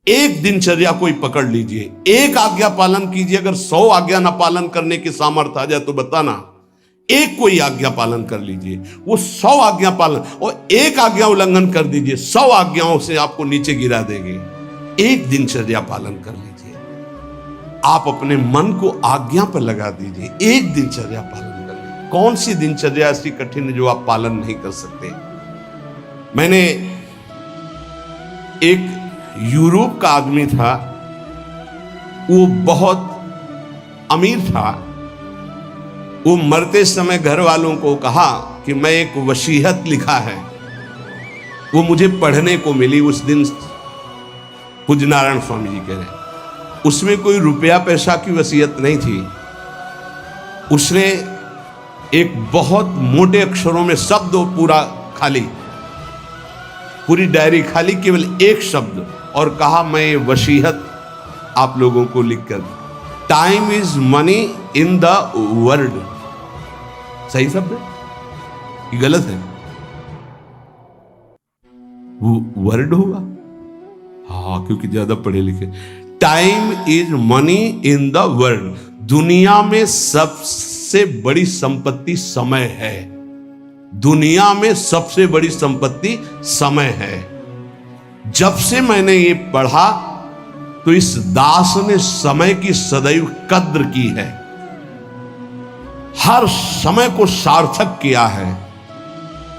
एक दिनचर्या कोई पकड़ लीजिए, एक आज्ञा पालन कीजिए। अगर 100 आज्ञा ना पालन करने की सामर्थ्य आ जाए तो बताना, एक कोई आज्ञा पालन कर लीजिए, वो 100 आज्ञा पालन, और एक आज्ञा उल्लंघन कर दीजिए, 100 आज्ञाओं से आपको नीचे गिरा देंगे। एक दिनचर्या पालन कर लीजिए, आप अपने मन को आज्ञा पर लगा दीजिए, एक दिनचर्या पालन कर लीजिए। कौन सी दिनचर्या ऐसी कठिन है जो आप पालन नहीं कर सकते? मैंने एक यूरोप का आदमी था, वो बहुत अमीर था। वो मरते समय घर वालों को कहा कि मैं एक वसीयत लिखा है, वो मुझे पढ़ने को मिली उस दिन। पूज्य नारायण स्वामी जी कह रहे हैं, उसमें कोई रुपया पैसा की वसीयत नहीं थी। उसने एक बहुत मोटे अक्षरों में शब्द पूरा खाली, पूरी डायरी खाली, केवल एक शब्द, और कहा मैं ये वसीयत आप लोगों को लिख कर, time is money in the world. सही शब्द है कि गलत है? वो वर्ड होगा, हाँ, क्योंकि ज्यादा पढ़े लिखे। Time is money in the world. दुनिया में सबसे बड़ी संपत्ति समय है। दुनिया में सबसे बड़ी संपत्ति समय है। जब से मैंने ये पढ़ा तो इस दास ने समय की सदैव कद्र की है, हर समय को सार्थक किया है।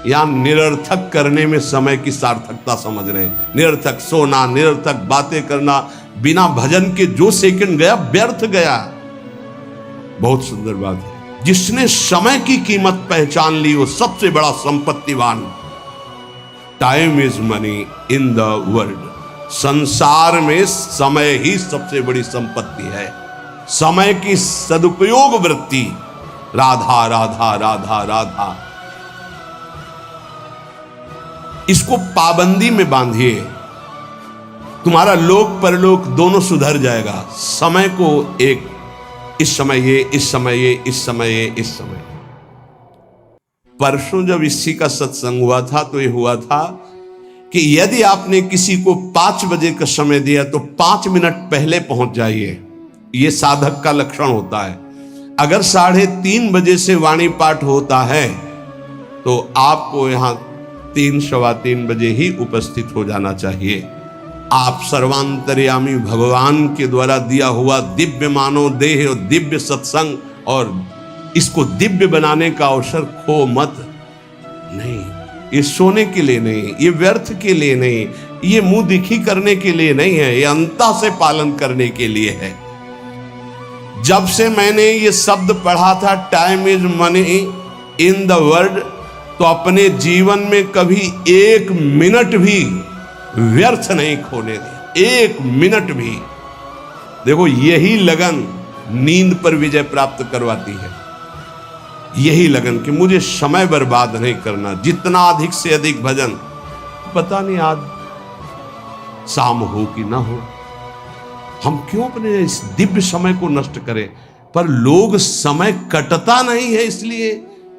या निरर्थक करने में समय की सार्थकता समझ रहे हैं। निरर्थक सोना, निरर्थक बातें करना, बिना भजन के जो सेकंड गया व्यर्थ गया। बहुत सुंदर बात है। जिसने समय की कीमत पहचान ली वो सबसे बड़ा संपत्तिवान। Time is money in the world. संसार में समय ही सबसे बड़ी संपत्ति है। समय की सदुपयोग वृत्ति, राधा राधा राधा राधा, इसको पाबंदी में बांधिए, तुम्हारा लोक परलोक दोनों सुधर जाएगा। समय को एक, इस समय ये, इस समय ये, इस समय ये, इस समय। परसों जब इसी का सत्संग हुआ था तो ये हुआ था कि यदि आपने किसी को 5 बजे का समय दिया तो 5 मिनट पहले पहुंच जाइए। यह साधक का लक्षण होता है। अगर 3:30 बजे से वाणी पाठ होता है तो आपको यहां 3 सवा 3 बजे ही उपस्थित हो जाना चाहिए। आप सर्वांतर्यामी भगवान के द्वारा दिया हुआ दिव्य मानव देह और दिव्य सत्संग और इसको दिव्य बनाने का अवसर खो मत। नहीं, ये सोने के लिए नहीं, ये व्यर्थ के लिए नहीं, ये मुंह दिखी करने के लिए नहीं है, ये अंतः से पालन करने के लिए है। जब से मैंने ये शब्द पढ़ा था time is money in the world, तो अपने जीवन में कभी 1 मिनट भी व्यर्थ नहीं खोने दे। 1 मिनट भी। देखो, यही लगन नींद पर विजय प्राप्त करवाती है। यही लगन कि मुझे समय बर्बाद नहीं करना, जितना अधिक से अधिक भजन। पता नहीं आज शाम हो कि ना हो, हम क्यों अपने इस दिव्य समय को नष्ट करें। पर लोग समय कटता नहीं है, इसलिए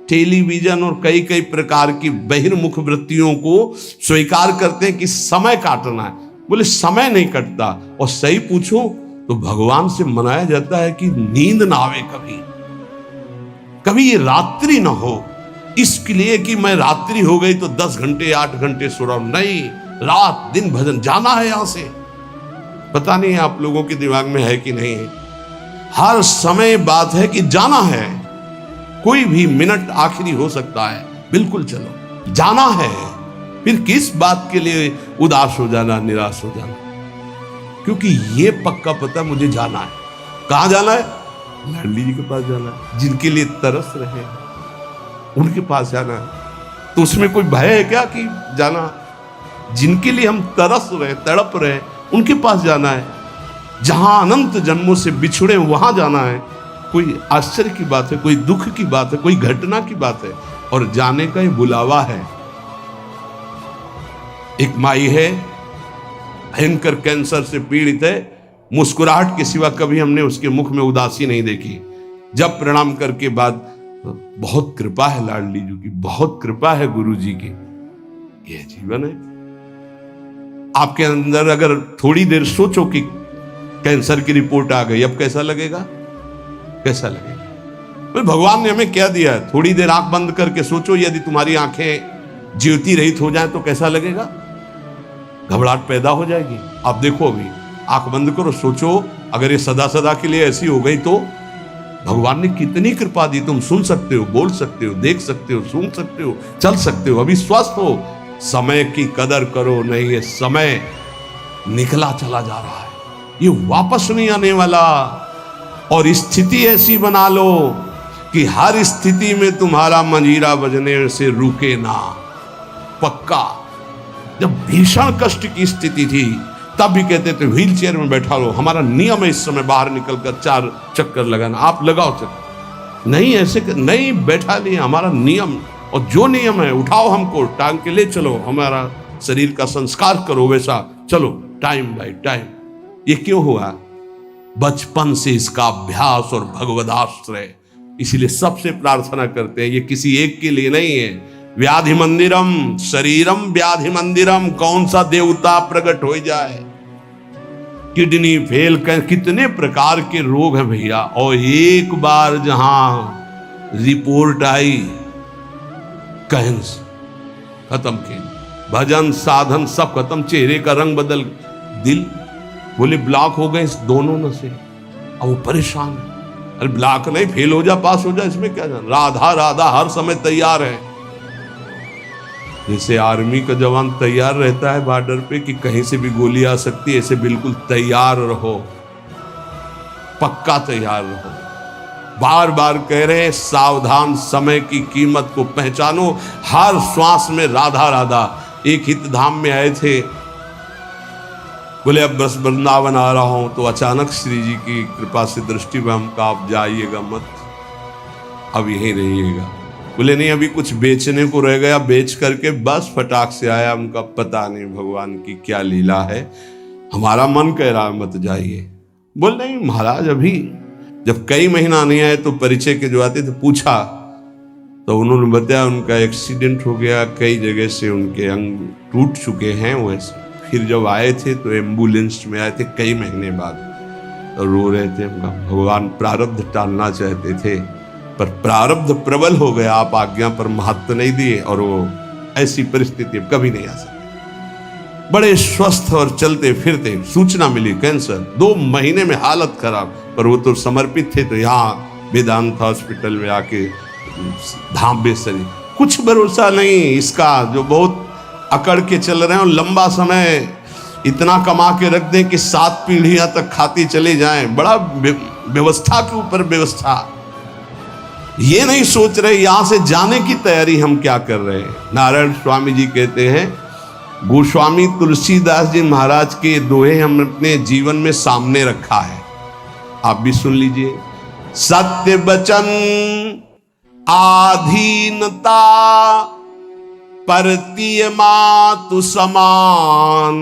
टेलीविजन और कई कई प्रकार की बहिर्मुख वृत्तियों को स्वीकार करते हैं कि समय काटना है। बोले समय नहीं कटता। और सही पूछो तो भगवान से मनाया जाता है कि नींद ना आवे, कभी ये रात्रि ना हो, इसके लिए कि मैं रात्रि हो गई तो 10 घंटे 8 घंटे सो रहा हूं। नहीं, रात दिन भजन, जाना है यहां से। पता नहीं आप लोगों के दिमाग में है कि नहीं है। हर समय बात है कि जाना है। कोई भी मिनट आखिरी हो सकता है। बिल्कुल चलो, जाना है। फिर किस बात के लिए उदास हो जाना, निराश हो जाना। क्योंकि ये पक्का पता मुझे जाना है। कहां जाना है? लाडली जी के पास जाना है। जिनके लिए तरस रहे उनके पास जाना है। तो उसमें कोई भय है क्या कि जाना? जिनके लिए हम तरस रहे, तड़प रहे, उनके पास जाना है। जहां अनंत जन्मों से बिछड़े वहां जाना है। कोई आश्चर्य की बात है, कोई दुख की बात है, कोई घटना की बात है। और जाने का ही बुलावा है। एक माई है, भयंकर कैंसर से पीड़ित है। मुस्कुराहट के सिवा कभी हमने उसके मुख में उदासी नहीं देखी। जब प्रणाम करके बाद, बहुत कृपा है लाडली जी की, बहुत कृपा है गुरु जी की। यह जीवन है। आपके अंदर अगर थोड़ी देर सोचो कि कैंसर की रिपोर्ट आ गई, अब कैसा लगेगा? कैसा लगेगा? तो भगवान ने हमें क्या दिया है? थोड़ी देर आंख बंद करके सोचो, यदि तुम्हारी आंखें ज्योति रहित हो जाए तो कैसा लगेगा? घबराहट पैदा हो जाएगी। आप देखो, अभी आंख बंद करो, सोचो अगर ये सदा सदा के लिए ऐसी हो गई तो भगवान ने कितनी कृपा दी। तुम सुन सकते हो, बोल सकते हो, देख सकते हो, सूंघ सकते हो, चल सकते हो, अभी स्वस्थ हो। समय की कदर करो, नहीं ये समय निकला चला जा रहा है, ये वापस नहीं आने वाला। और स्थिति ऐसी बना लो कि हर स्थिति में तुम्हारा मंजीरा बजने से रुके ना। पक्का जब भीषण कष्ट की स्थिति थी तब भी कहते थे व्हील चेयर में बैठा लो, हमारा नियम है इस समय बाहर निकलकर 4 चक्कर लगाना, आप लगाओ चक्कर। नहीं, ऐसे नहीं बैठा नहीं, हमारा नियम, और जो नियम है उठाओ, हमको टांग के ले चलो, हमारा शरीर का संस्कार करो, वैसा चलो टाइम बाय टाइम। ये क्यों हुआ? बचपन से इसका अभ्यास और भगवदाश्रय। इसीलिए सबसे प्रार्थना करते हैं, ये किसी एक के लिए नहीं है। व्याधि मंदिरम शरीरम व्याधि मंदिरम, कौन सा देवता प्रकट हो जाए? किडनी फेल कर, कितने प्रकार के रोग हैं भैया। और एक बार जहां रिपोर्ट आई कैंसर, खत्म किया, भजन साधन सब खत्म, चेहरे का रंग बदल, दिल बोले ब्लॉक हो गए इस दोनों न से। अब वो परेशान है, अरे ब्लॉक नहीं, फेल हो जा पास हो जा, इसमें क्या जाना। राधा राधा हर समय तैयार है, जैसे आर्मी का जवान तैयार रहता है बॉर्डर पे कि कहीं से भी गोली आ सकती है, ऐसे बिल्कुल तैयार रहो, पक्का तैयार रहो। बार बार कह रहे हैं सावधान, समय की कीमत को पहचानो, हर श्वास में राधा राधा। एक हित धाम में आए थे, बोले अब बस वृंदावन आ रहा हूं, तो अचानक श्री जी की कृपा से दृष्टि में हमका, आप जाइएगा मत, अब यहीं रहिएगा। बोले नहीं, अभी कुछ बेचने को रह गया, बेच करके बस फटाक से आया। हमका पता नहीं भगवान की क्या लीला है, हमारा मन कह रहा है मत जाइए। बोल नहीं महाराज, अभी जब कई महीना नहीं आए तो परिचय के जो आते थे पूछा, तो उन्होंने बताया उनका एक्सीडेंट हो गया, कई जगह से उनके अंग टूट चुके हैं। वैसे फिर जब आए थे तो एम्बुलेंस में आए थे कई महीने बाद, तो रो रहे थे। भगवान प्रारब्ध टालना चाहते थे पर प्रारब्ध प्रबल हो गया, आप आज्ञा पर महत्व नहीं दिए, और वो ऐसी परिस्थिति कभी नहीं आ सकती। बड़े स्वस्थ और चलते फिरते, सूचना मिली कैंसर, 2 महीने में हालत खराब, पर वो तो समर्पित थे, तो यहाँ वेदांत हॉस्पिटल में आके धाम बेसरी। कुछ भरोसा नहीं इसका, जो बहुत अकड़ के चल रहे हैं और लंबा समय इतना कमा के रख दें कि 7 पीढ़ियां तक खाती चले जाएं। बड़ा व्यवस्था के ऊपर व्यवस्था, ये नहीं सोच रहे यहां से जाने की तैयारी हम क्या कर रहे हैं। नारायण स्वामी जी कहते हैं, गोस्वामी तुलसीदास जी महाराज के दोहे हम अपने जीवन में सामने रखा है, आप भी सुन लीजिए। सत्य वचन आधीनता परतीय मातु समान,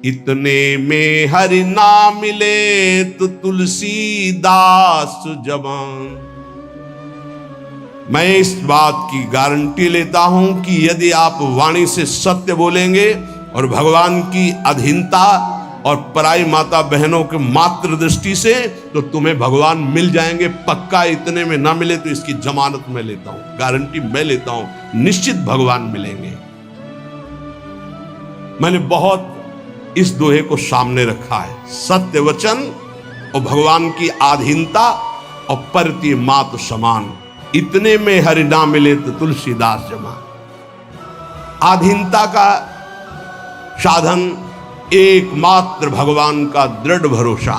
इतने में हरि ना मिले तो तुलसीदास जवान। मैं इस बात की गारंटी लेता हूं कि यदि आप वाणी से सत्य बोलेंगे और भगवान की अधीनता और पराई माता बहनों के मात्र दृष्टि से, तो तुम्हें भगवान मिल जाएंगे पक्का। इतने में ना मिले तो इसकी जमानत मैं लेता हूं, गारंटी मैं लेता हूं, निश्चित भगवान मिलेंगे। मैंने बहुत इस दोहे को सामने रखा है, सत्य वचन और भगवान की आधीनता और परतीय मातु समान, इतने में हरि ना मिले तो तुलसीदास जवान। आधीनता का साधन एकमात्र भगवान का दृढ़ भरोसा।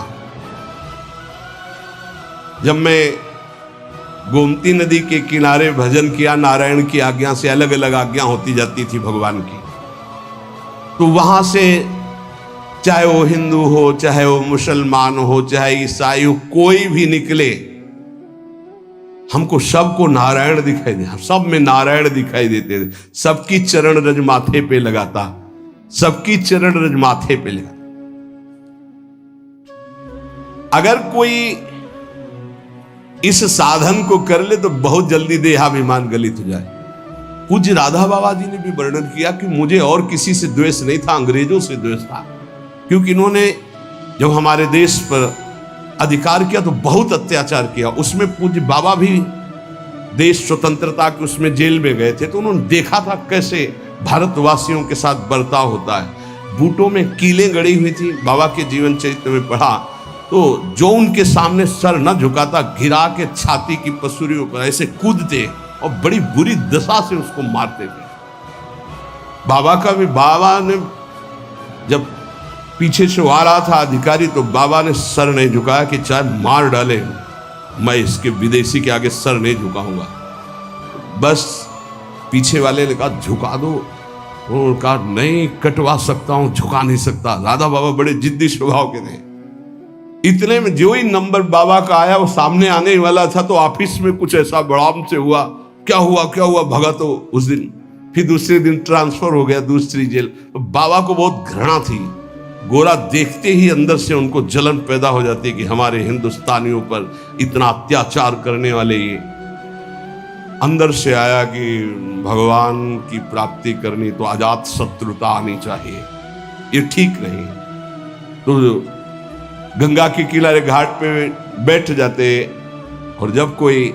जब मैं गोमती नदी के किनारे भजन किया, नारायण की आज्ञा से, अलग अलग आज्ञा होती जाती थी भगवान की, तो वहां से चाहे वो हिंदू हो, चाहे वो मुसलमान हो, चाहे ईसाई हो, कोई भी निकले, हमको सबको नारायण दिखाई दे, सब में नारायण दिखाई देते थे। सबकी चरण रज माथे पे लगाता, सबकी चरण रज माथे पे लगा। अगर कोई इस साधन को कर ले तो बहुत जल्दी देहाभिमान गलित हो जाए। पूज्य राधा बाबा जी ने भी वर्णन किया कि मुझे और किसी से द्वेष नहीं था, अंग्रेजों से द्वेष था, क्योंकि इन्होंने जब हमारे देश पर अधिकार किया तो बहुत अत्याचार किया। उसमें पूज्य बाबा भी देश स्वतंत्रता के उसमें जेल में गए थे, तो उन्होंने देखा था कैसे भारतवासियों के साथ बर्ताव होता है। बूटों में कीलें गड़ी हुई थी, बाबा के जीवन चरित्र में पढ़ा तो जो उनके सामने सर न झुकाता, गिरा के छाती की पसुरियों पर ऐसे कूदते और बड़ी बुरी दशा से उसको मारते थे। बाबा का भी, बाबा ने जब पीछे से आ रहा था अधिकारी तो बाबा ने सर नहीं झुकाया कि चाहे मार डाले मैं इसके विदेशी के आगे सर नहीं झुकाऊंगा। बस पीछे वाले ने कहा झुका दो, उन्होंने कहा नहीं कटवा सकता हूं, झुका नहीं सकता। राधा बाबा बड़े जिद्दी स्वभाव के थे। इतने में जो ही नंबर बाबा का आया वो सामने आने वाला था तो ऑफिस में कुछ ऐसा बड़ाम से हुआ, क्या हुआ भगा तो उस दिन, फिर दूसरे दिन ट्रांसफर हो गया दूसरी जेल। तो बाबा को बहुत घृणा थी, गोरा देखते ही अंदर से उनको जलन पैदा हो जाती कि हमारे हिंदुस्तानियों पर इतना अत्याचार करने वाले ये। अंदर से आया कि भगवान की प्राप्ति करनी तो अजात शत्रुता आनी चाहिए, ये ठीक नहीं। तो गंगा के किनारे घाट पे बैठ जाते और जब कोई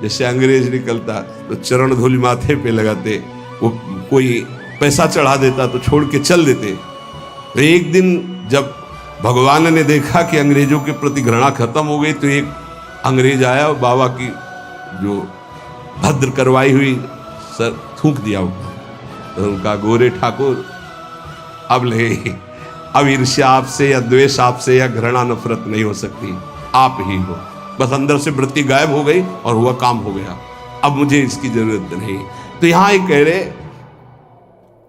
जैसे अंग्रेज निकलता तो चरण धूलि माथे पे लगाते, वो कोई पैसा चढ़ा देता तो छोड़ के चल देते। तो एक दिन जब भगवान ने देखा कि अंग्रेजों के प्रति घृणा खत्म हो गई तो एक अंग्रेज आया और बाबा की जो भद्र करवाई हुई सर थूक दिया ऊपर। तो उनका गोरे ठाकुर अब ईर्ष्या आपसे या द्वेष आपसे या घृणा नफरत नहीं हो सकती, आप ही हो। बस अंदर से वृत्ति गायब हो गई और हुआ काम हो गया, अब मुझे इसकी जरूरत नहीं। तो यहां ये कह रहे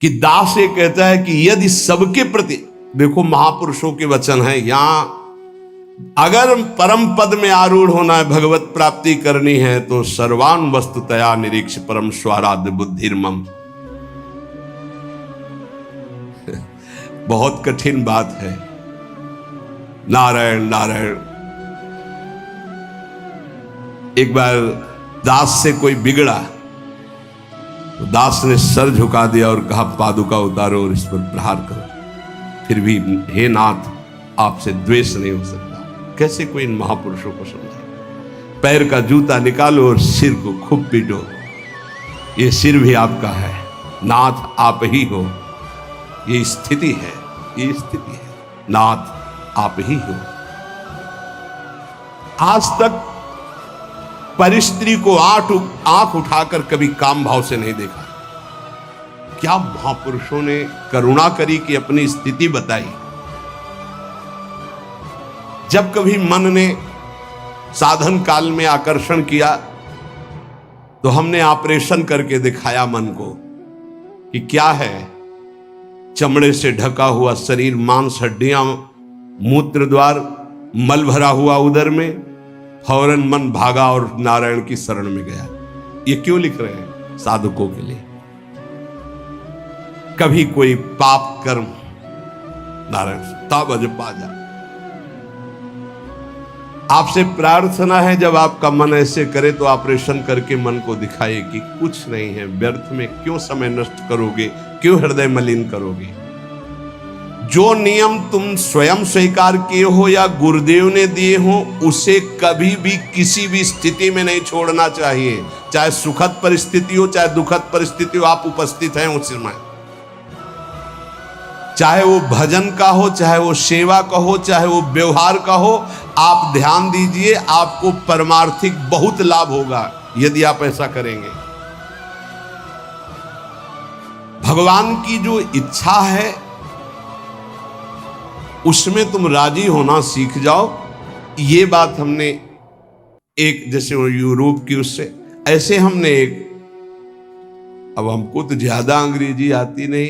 कि दास ये कहता है कि यदि सबके प्रति, देखो महापुरुषों के वचन है, यहां अगर परम पद में आरूढ़ होना है, भगवत प्राप्ति करनी है तो सर्वान वस्तुतया निरीक्ष परम स्वाराध्य बुद्धिर्मम। बहुत कठिन बात है। नारायण नारायण। एक बार दास से कोई बिगड़ा तो दास ने सर झुका दिया और कहा पादुका उतारो और इस पर प्रहार करो। फिर भी हे नाथ आपसे द्वेष नहीं हो सकता। कैसे कोई इन महापुरुषों को समझे। पैर का जूता निकालो और सिर को खूब पीटो, ये सिर भी आपका है, नाथ आप ही हो। ये स्थिति है, ये स्थिति है, नाथ आप ही हो। आज तक परिस्त्री को आंख उठाकर कभी काम भाव से नहीं देखा। क्या महापुरुषों ने करुणा करी कि अपनी स्थिति बताई। जब कभी मन ने साधन काल में आकर्षण किया तो हमने ऑपरेशन करके दिखाया मन को कि क्या है। चमड़े से ढका हुआ शरीर, मांस, हड्डियां, मूत्र द्वार, मल भरा हुआ उदर में, फौरन मन भागा और नारायण की शरण में गया। ये क्यों लिख रहे हैं? साधकों के लिए। कभी कोई पाप कर्म, नारायण तब अज पा जा। आपसे प्रार्थना है जब आपका मन ऐसे करे तो ऑपरेशन करके मन को दिखाए कि कुछ नहीं है, व्यर्थ में क्यों समय नष्ट करोगे, क्यों हृदय मलिन करोगे। जो नियम तुम स्वयं स्वीकार किए हो या गुरुदेव ने दिए हो उसे कभी भी किसी भी स्थिति में नहीं छोड़ना चाहिए। चाहे सुखद परिस्थिति हो चाहे दुखद परिस्थिति हो, आप उपस्थित हैं उस समय। चाहे वो भजन का हो, चाहे वो सेवा का हो, चाहे वो व्यवहार का हो, आप ध्यान दीजिए, आपको परमार्थिक बहुत लाभ होगा यदि आप ऐसा करेंगे। भगवान की जो इच्छा है उसमें तुम राजी होना सीख जाओ। ये बात हमने एक, जैसे वो यूरोप की उससे, ऐसे हमने एक, अब हमको तो ज्यादा अंग्रेजी आती नहीं,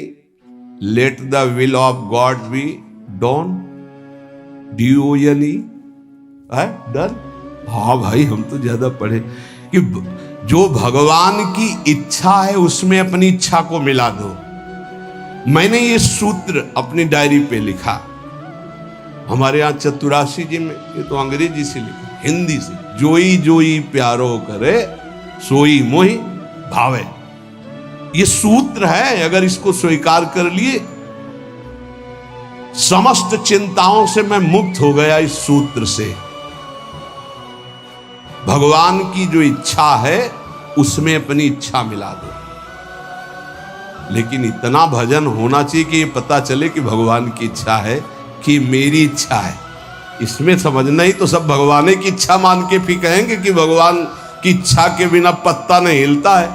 let the will of God be done, DONE है डन। हाँ भाई, हम तो ज्यादा पढ़े कि जो भगवान की इच्छा है उसमें अपनी इच्छा को मिला दो। मैंने ये सूत्र अपनी डायरी पे लिखा। हमारे यहाँ चतुराशी जी में, ये तो अंग्रेजी से लिखा, हिंदी से, जोई जोई प्यारो करे सोई मोहि भावे। ये सूत्र है, अगर इसको स्वीकार कर लिए, समस्त चिंताओं से मैं मुक्त हो गया इस सूत्र से। भगवान की जो इच्छा है उसमें अपनी इच्छा मिला दो। लेकिन इतना भजन होना चाहिए कि ये पता चले कि भगवान की इच्छा है कि मेरी इच्छा है। इसमें समझना ही तो सब भगवान की इच्छा मान के फिर कहेंगे कि भगवान की इच्छा के बिना पत्ता नहीं हिलता है,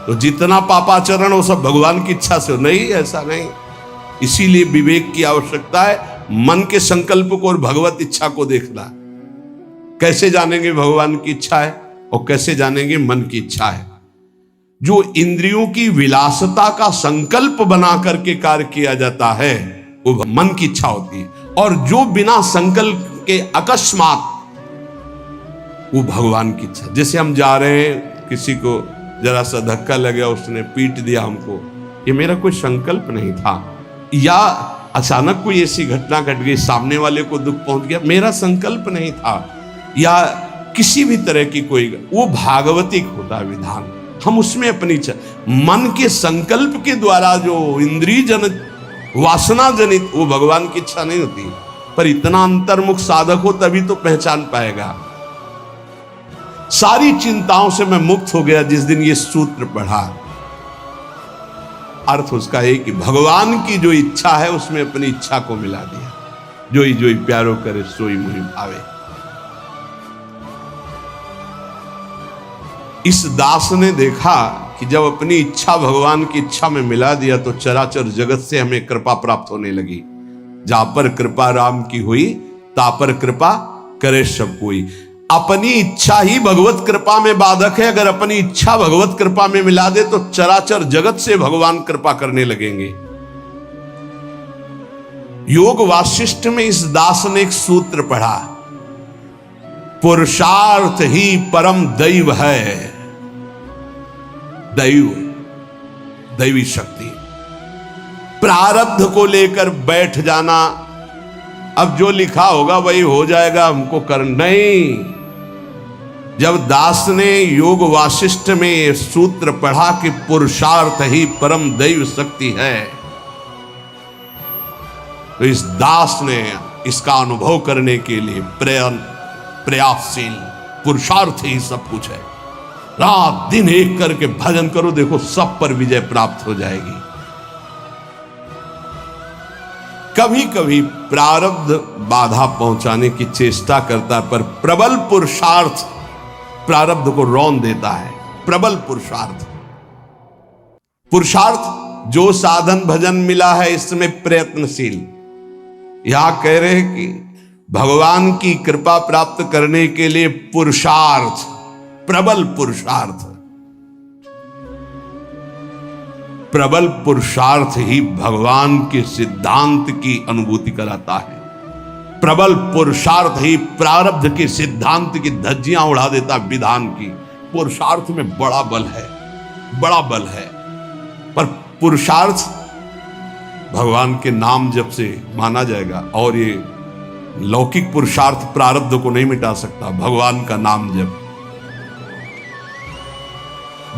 तो जितना पापाचरण वो सब भगवान की इच्छा से नहीं, ऐसा नहीं। इसीलिए विवेक की आवश्यकता है, मन के संकल्प को और भगवत इच्छा को देखना। कैसे जानेंगे भगवान की इच्छा है और कैसे जानेंगे मन की इच्छा है? जो इंद्रियों की विलासता का संकल्प बना करके कार्य किया जाता है वो मन की इच्छा होती है, और जो बिना संकल्प के अकस्मात, वो भगवान की इच्छा। जैसे हम जा रहे हैं, किसी को जरा सा धक्का लग गया, उसने पीट दिया हमको, ये मेरा कोई संकल्प नहीं था, या अचानक कोई ऐसी घटना घट गई, सामने वाले को दुख पहुंच गया, मेरा संकल्प नहीं था, या किसी भी तरह की कोई, वो भागवतिक होता है विधान। हम उसमें अपनी इच्छा, मन के संकल्प के द्वारा जो इंद्रिय जनित, वासना जनित, वो भगवान की इच्छा नहीं होती। पर इतना अंतर्मुख साधक हो तभी तो पहचान पाएगा। सारी चिंताओं से मैं मुक्त हो गया जिस दिन ये सूत्र पढ़ा। अर्थ उसका है कि भगवान की जो इच्छा है उसमें अपनी इच्छा को मिला दिया। जोई जोई प्यारो करे सोई मुहि भावे। इस दास ने देखा कि जब अपनी इच्छा भगवान की इच्छा में मिला दिया तो चराचर जगत से हमें कृपा प्राप्त होने लगी। जहां पर कृपा राम की हुई ता पर कृपा करे सब कोई। अपनी इच्छा ही भगवत कृपा में बाधक है। अगर अपनी इच्छा भगवत कृपा में मिला दे तो चराचर जगत से भगवान कृपा करने लगेंगे। योग वासिष्ठ में इस दास ने एक सूत्र पढ़ा, पुरुषार्थ ही परम दैव है। दैव, दैवी शक्ति। प्रारब्ध को लेकर बैठ जाना, अब जो लिखा होगा वही हो जाएगा, हमको कर नहीं। जब दास ने योग वासिष्ठ में सूत्र पढ़ा कि पुरुषार्थ ही परम दैव शक्ति है, तो इस दास ने इसका अनुभव करने के लिए प्रयासशील, पुरुषार्थ ही सब कुछ है। रात दिन एक करके भजन करो, देखो सब पर विजय प्राप्त हो जाएगी। कभी कभी प्रारब्ध बाधा पहुंचाने की चेष्टा करता है, पर प्रबल पुरुषार्थ प्रारब्ध को रौंद देता है। प्रबल पुरुषार्थ, पुरुषार्थ जो साधन भजन मिला है इसमें प्रयत्नशील। यहां कह रहे हैं कि भगवान की कृपा प्राप्त करने के लिए पुरुषार्थ, प्रबल पुरुषार्थ, प्रबल पुरुषार्थ ही भगवान के सिद्धांत की अनुभूति कराता है। प्रबल पुरुषार्थ ही प्रारब्ध के सिद्धांत की धज्जियां उड़ा देता विधान की। पुरुषार्थ में बड़ा बल है, बड़ा बल है। पर पुरुषार्थ भगवान के नाम जप से माना जाएगा, और ये लौकिक पुरुषार्थ प्रारब्ध को नहीं मिटा सकता। भगवान का नाम जप,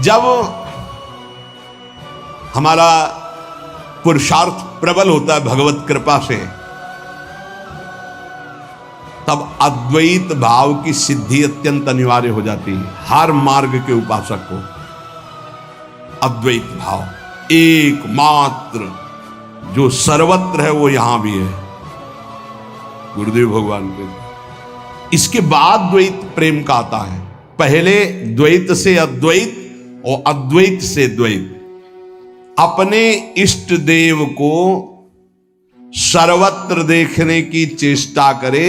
जब हमारा पुरुषार्थ प्रबल होता है भगवत कृपा से, तब अद्वैत भाव की सिद्धि अत्यंत अनिवार्य हो जाती है। हर मार्ग के उपासक को अद्वैत भाव, एकमात्र जो सर्वत्र है वो यहां भी है, गुरुदेव भगवान के। इसके बाद द्वैत प्रेम का आता है। पहले द्वैत से अद्वैत और अद्वैत से द्वैत। अपने इष्ट देव को सर्वत्र देखने की चेष्टा करे,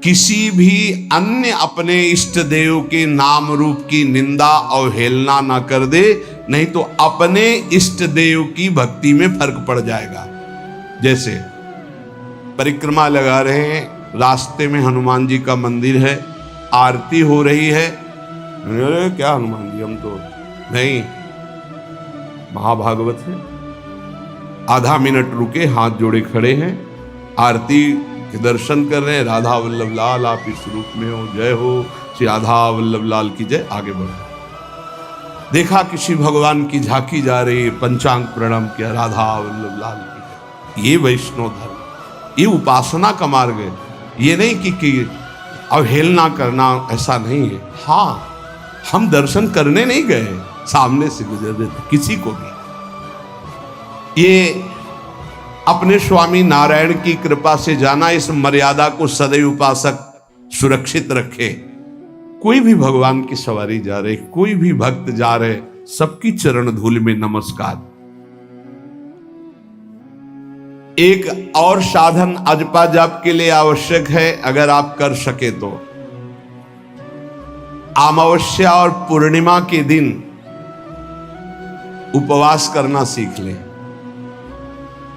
किसी भी अन्य अपने इष्ट देव के नाम रूप की निंदा अवहेलना ना कर दे, नहीं तो अपने इष्ट देव की भक्ति में फर्क पड़ जाएगा। जैसे परिक्रमा लगा रहे हैं, रास्ते में हनुमान जी का मंदिर है, आरती हो रही है, अरे क्या हनुमान जी, हम तो नहीं, महाभागवत है। आधा मिनट रुके, हाथ जोड़े खड़े हैं, आरती के दर्शन कर रहे हैं। राधा वल्लभ लाल आप इस रूप में हो, जय हो श्री राधा वल्लभ लाल की जय। आगे बढ़ो। देखा किसी भगवान की झांकी जा रही है, पंचांग प्रणाम किया, राधा वल्लभ लाल की। ये वैष्णव धर्म, ये उपासना का मार्ग है। ये नहीं कि अवहेलना करना, ऐसा नहीं है। हाँ, हम दर्शन करने नहीं गए, सामने से गुजर रहे थे, किसी को भी। ये अपने स्वामी नारायण की कृपा से जाना, इस मर्यादा को सदैव उपासक सुरक्षित रखे। कोई भी भगवान की सवारी जा रहे, कोई भी भक्त जा रहे, सबकी चरण धूल में नमस्कार। एक और साधन अजपा जाप के लिए आवश्यक है, अगर आप कर सके तो अमावस्या और पूर्णिमा के दिन उपवास करना सीख ले।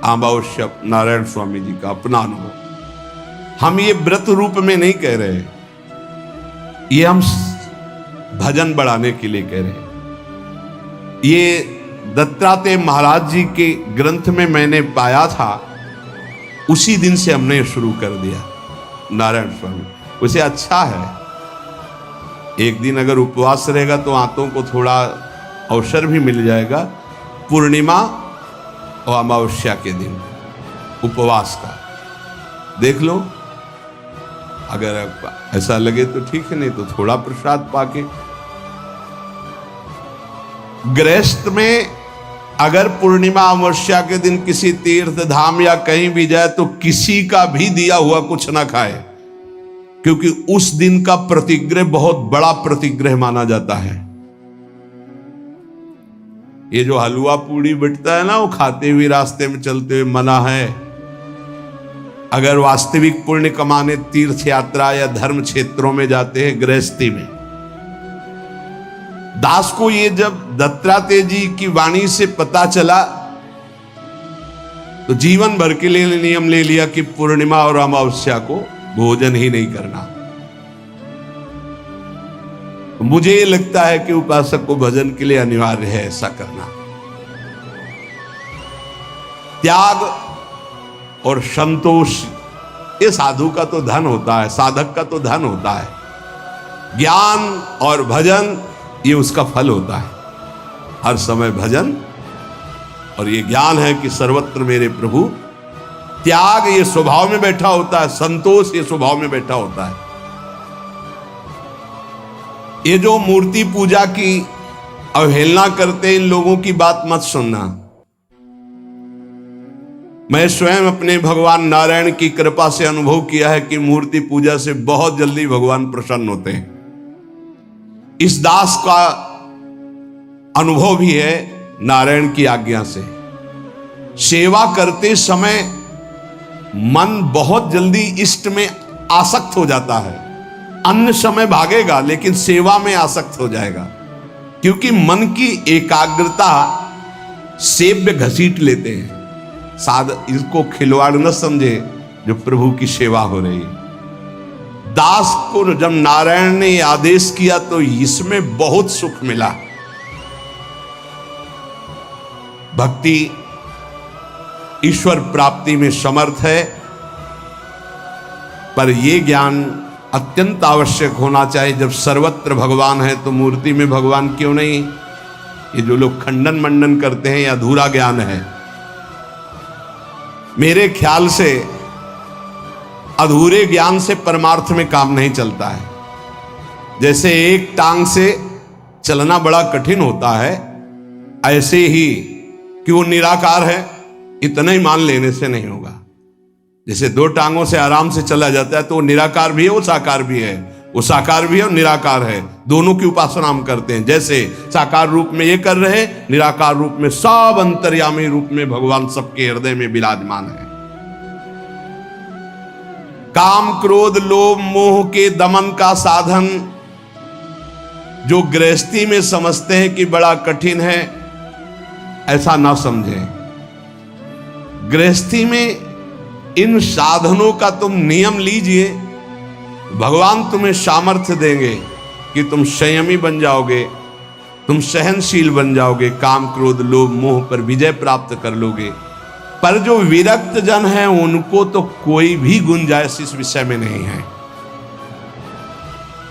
अमावस्या नारायण स्वामी जी का अपना अनुभव, हम ये व्रत रूप में नहीं कह रहे, ये हम भजन बढ़ाने के लिए कह रहे हैं। ये दत्तात्रेय महाराज जी के ग्रंथ में मैंने पाया था, उसी दिन से हमने शुरू कर दिया नारायण स्वामी। उसे अच्छा है, एक दिन अगर उपवास रहेगा तो आंतों को थोड़ा अवसर भी मिल जाएगा। पूर्णिमा और अमावस्या के दिन उपवास का देख लो, अगर ऐसा लगे तो ठीक है, नहीं तो थोड़ा प्रसाद पाके। गृहस्थ में अगर पूर्णिमा अमावस्या के दिन किसी तीर्थ धाम या कहीं भी जाए तो किसी का भी दिया हुआ कुछ ना खाए, क्योंकि उस दिन का प्रतिग्रह बहुत बड़ा प्रतिग्रह माना जाता है। ये जो हलवा पूड़ी बिटता है ना, वो खाते हुए रास्ते में चलते हुए मना है। अगर वास्तविक पुण्य कमाने तीर्थ यात्रा या धर्म क्षेत्रों में जाते हैं गृहस्थी में। दास को ये जब दत्तात्रेय जी की वाणी से पता चला तो जीवन भर के लिए नियम ले लिया कि पूर्णिमा और अमावस्या को भोजन ही नहीं करना। मुझे ये लगता है कि उपासक को भजन के लिए अनिवार्य है ऐसा करना। त्याग और संतोष, ये साधु का तो धन होता है, साधक का तो धन होता है। ज्ञान और भजन ये उसका फल होता है। हर समय भजन और ये ज्ञान है कि सर्वत्र मेरे प्रभु। त्याग ये स्वभाव में बैठा होता है, संतोष ये स्वभाव में बैठा होता है। ये जो मूर्ति पूजा की अवहेलना करते, इन लोगों की बात मत सुनना। मैं स्वयं अपने भगवान नारायण की कृपा से अनुभव किया है कि मूर्ति पूजा से बहुत जल्दी भगवान प्रसन्न होते हैं। इस दास का अनुभव भी है नारायण की आज्ञा से। सेवा करते समय मन बहुत जल्दी इष्ट में आसक्त हो जाता है। अन्य समय भागेगा लेकिन सेवा में आसक्त हो जाएगा, क्योंकि मन की एकाग्रता सेव्य घसीट लेते हैं। इसको खिलवाड़ न समझे जो प्रभु की सेवा हो रही है। दास को जब नारायण ने आदेश किया तो इसमें बहुत सुख मिला। भक्ति ईश्वर प्राप्ति में समर्थ है, पर यह ज्ञान अत्यंत आवश्यक होना चाहिए। जब सर्वत्र भगवान है तो मूर्ति में भगवान क्यों नहीं? ये जो लोग खंडन मंडन करते हैं, यह अधूरा ज्ञान है। मेरे ख्याल से अधूरे ज्ञान से परमार्थ में काम नहीं चलता है। जैसे एक टांग से चलना बड़ा कठिन होता है, ऐसे ही कि वो निराकार है इतना ही मान लेने से नहीं होगा। जैसे दो टांगों से आराम से चला जाता है तो वो निराकार भी है, वो साकार भी है, वो साकार भी है और निराकार है। दोनों की उपासना हम करते हैं। जैसे साकार रूप में ये कर रहे, निराकार रूप में सब अंतर्यामी रूप में भगवान सबके हृदय में विराजमान है। काम क्रोध लोभ मोह के दमन का साधन जो गृहस्थी में समझते हैं कि बड़ा कठिन है, ऐसा ना समझें। गृहस्थी में इन साधनों का तुम नियम लीजिए, भगवान तुम्हें सामर्थ्य देंगे कि तुम संयमी बन जाओगे, तुम सहनशील बन जाओगे, काम क्रोध लोभ मोह पर विजय प्राप्त कर लोगे। पर जो विरक्त जन हैं उनको तो कोई भी गुंजाइश इस विषय में नहीं है।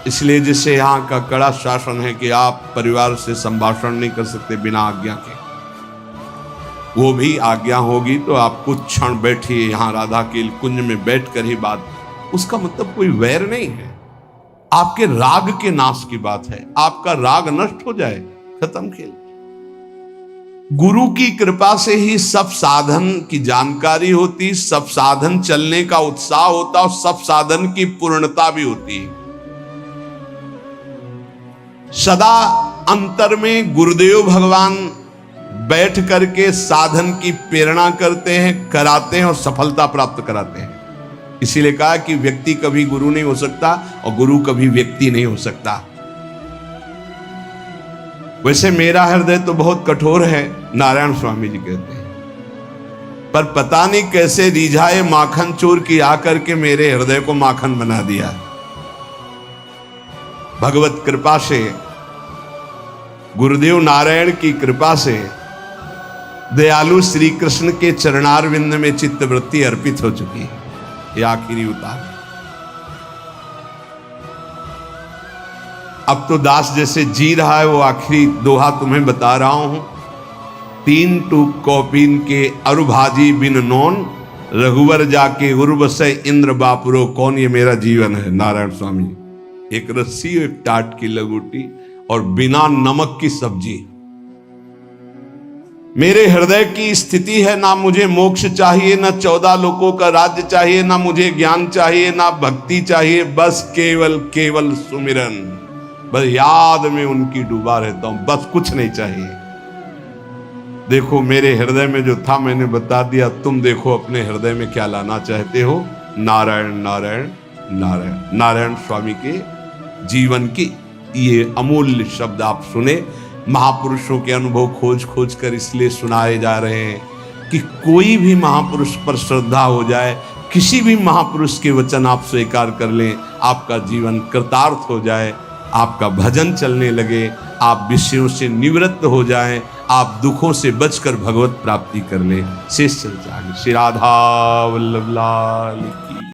इसलिए जिससे यहाँ का कड़ा शासन है कि आप परिवार से संभाषण नहीं कर सकते बिना आज्ञा के। वो भी आज्ञा होगी तो आप कुछ क्षण बैठिए यहाँ राधा के कुंज में बैठकर ही बात, उसका मतलब कोई वैर नहीं है, आपके राग के नाश की बात है। आपका राग नष्ट हो जाए, खत्म खेल। गुरु की कृपा से ही सब साधन की जानकारी होती, सब साधन चलने का उत्साह होता और सब साधन की पूर्णता भी होती है। सदा अंतर में गुरुदेव भगवान बैठ करके साधन की प्रेरणा करते हैं, कराते हैं और सफलता प्राप्त कराते हैं। इसीलिए कहा कि व्यक्ति कभी गुरु नहीं हो सकता और गुरु कभी व्यक्ति नहीं हो सकता। वैसे मेरा हृदय तो बहुत कठोर है, नारायण स्वामी जी कहते हैं, पर पता नहीं कैसे रिझाए माखन चोर की आकर के मेरे हृदय को माखन बना दिया। भगवत कृपा से, गुरुदेव नारायण की कृपा से दयालु श्री कृष्ण के चरणारविंद में चित्तवृत्ति अर्पित हो चुकी है। ये आखिरी उतार। अब तो दास जैसे जी रहा है वो आखिरी दोहा तुम्हें बता रहा हूं। 3 टूक कौपीन के अरुभाजी बिन नोन, रघुवर जाके उर्वसय इंद्र बापुरो कौन। ये मेरा जीवन है नारायण स्वामी। एक रस्सी, एक टाट की लगोटी और बिना नमक की सब्जी। मेरे हृदय की स्थिति है, ना मुझे मोक्ष चाहिए, ना 14 लोकों का राज्य चाहिए, ना मुझे ज्ञान चाहिए, ना भक्ति चाहिए, बस केवल केवल सुमिरन, बस याद में उनकी डूबा रहता हूं, बस कुछ नहीं चाहिए। देखो मेरे हृदय में जो था मैंने बता दिया, तुम देखो अपने हृदय में क्या लाना चाहते हो। नारायण नारायण नारायण। नारायण स्वामी के जीवन की ये अमूल्य शब्द आप सुने। महापुरुषों के अनुभव खोज खोज कर इसलिए सुनाए जा रहे हैं कि कोई भी महापुरुष पर श्रद्धा हो जाए, किसी भी महापुरुष के वचन आप स्वीकार कर लें, आपका जीवन कृतार्थ हो जाए, आपका भजन चलने लगे, आप विषयों से निवृत्त हो जाएं, आप दुखों से बचकर भगवत प्राप्ति कर लें। शेष चल जाए। श्री राधा वल्लभ लाल की।